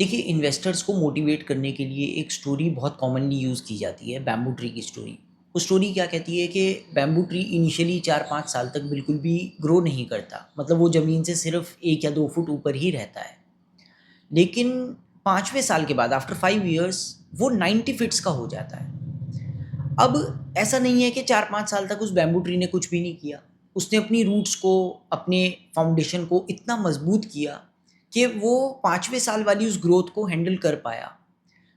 देखिए, इन्वेस्टर्स को मोटिवेट करने के लिए एक स्टोरी बहुत कॉमनली यूज़ की जाती है, बैम्बू ट्री की स्टोरी। वो स्टोरी क्या कहती है कि बैम्बू ट्री इनिशियली 4-5 साल तक बिल्कुल भी ग्रो नहीं करता। मतलब वो ज़मीन से सिर्फ़ 1 या 2 फुट ऊपर ही रहता है। लेकिन 5वें साल के बाद आफ्टर 5 इयर्स वो 90 फीट्स का हो जाता है। अब ऐसा नहीं है कि 4-5 साल तक उस बैम्बू ट्री ने कुछ भी नहीं किया। उसने अपनी रूट्स को, अपने फाउंडेशन को इतना मज़बूत किया कि वो 5वें साल वाली उस ग्रोथ को हैंडल कर पाया।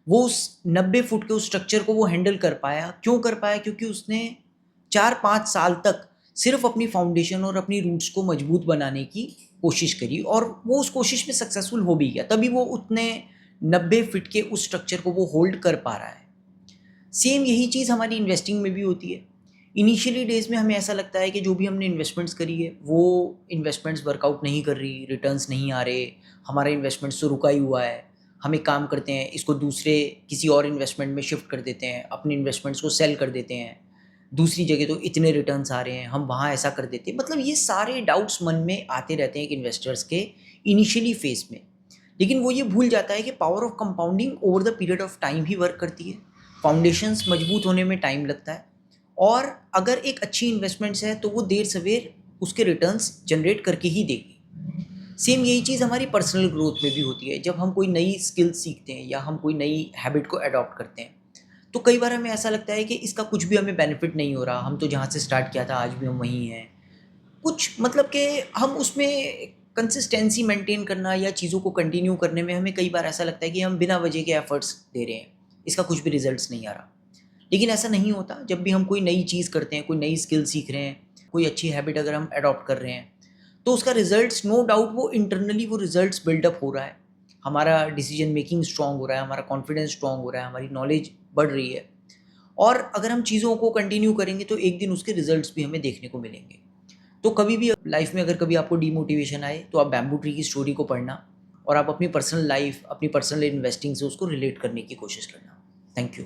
वो उस 90 फुट के उस स्ट्रक्चर को वो हैंडल कर पाया। क्यों कर पाया? क्योंकि उसने 4-5 साल तक सिर्फ़ अपनी फाउंडेशन और अपनी रूट्स को मजबूत बनाने की कोशिश करी और वो उस कोशिश में सक्सेसफुल हो भी गया। तभी वो उतने 90 फीट के उस स्ट्रक्चर को वो होल्ड कर पा रहा है। सेम यही चीज़ हमारी इन्वेस्टिंग में भी होती है। इनिशियली डेज़ में हमें ऐसा लगता है कि जो भी हमने इन्वेस्टमेंट्स करी है, वो इन्वेस्टमेंट्स वर्कआउट नहीं कर रही, रिटर्न्स नहीं आ रहे, हमारा इन्वेस्टमेंट्स तो रुका ही हुआ है। हम एक काम करते हैं, इसको दूसरे किसी और इन्वेस्टमेंट में शिफ्ट कर देते हैं, अपने इन्वेस्टमेंट्स को सेल कर देते हैं। दूसरी जगह तो इतने रिटर्न्स आ रहे हैं, हम वहाँ ऐसा कर देते हैं। मतलब ये सारे डाउट्स मन में आते रहते हैं एक इन्वेस्टर्स के इनिशियली फ़ेज़ में। लेकिन वो ये भूल जाता है कि power of compounding over the period of time he work करती है। फाउंडेशंस मजबूत होने में टाइम लगता है और अगर एक अच्छी इन्वेस्टमेंट्स है तो वो देर सवेर उसके रिटर्न्स जनरेट करके ही देगी। सेम यही चीज़ हमारी पर्सनल ग्रोथ में भी होती है। जब हम कोई नई स्किल सीखते हैं या हम कोई नई हैबिट को अडॉप्ट करते हैं तो कई बार हमें ऐसा लगता है कि इसका कुछ भी हमें बेनिफिट नहीं हो रहा, हम तो जहाँ से स्टार्ट किया था आज भी हम वहीं हैं। कुछ मतलब कि हम उसमें कंसिस्टेंसी मेंटेन करना या चीज़ों को कंटिन्यू करने में हमें कई बार ऐसा लगता है कि हम बिना वजह के एफर्ट्स दे रहे हैं, इसका कुछ भी रिजल्ट्स नहीं आ रहा। लेकिन ऐसा नहीं होता। जब भी हम कोई नई चीज़ करते हैं, कोई नई स्किल सीख रहे हैं, कोई अच्छी हैबिट अगर हम अडॉप्ट कर रहे हैं तो उसका रिजल्ट्स नो डाउट वो इंटरनली वो रिजल्ट्स बिल्डअप हो रहा है। हमारा डिसीजन मेकिंग स्ट्रांग हो रहा है, हमारा कॉन्फिडेंस स्ट्रांग हो रहा है, हमारी नॉलेज बढ़ रही है। और अगर हम चीज़ों को कंटिन्यू करेंगे तो एक दिन उसके रिजल्ट्स भी हमें देखने को मिलेंगे। तो कभी भी लाइफ में अगर कभी आपको डीमोटिवेशन आए तो आप बैम्बू ट्री की स्टोरी को पढ़ना और आप अपनी पर्सनल लाइफ, अपनी पर्सनल इन्वेस्टिंग से उसको रिलेट करने की कोशिश करना। Thank you.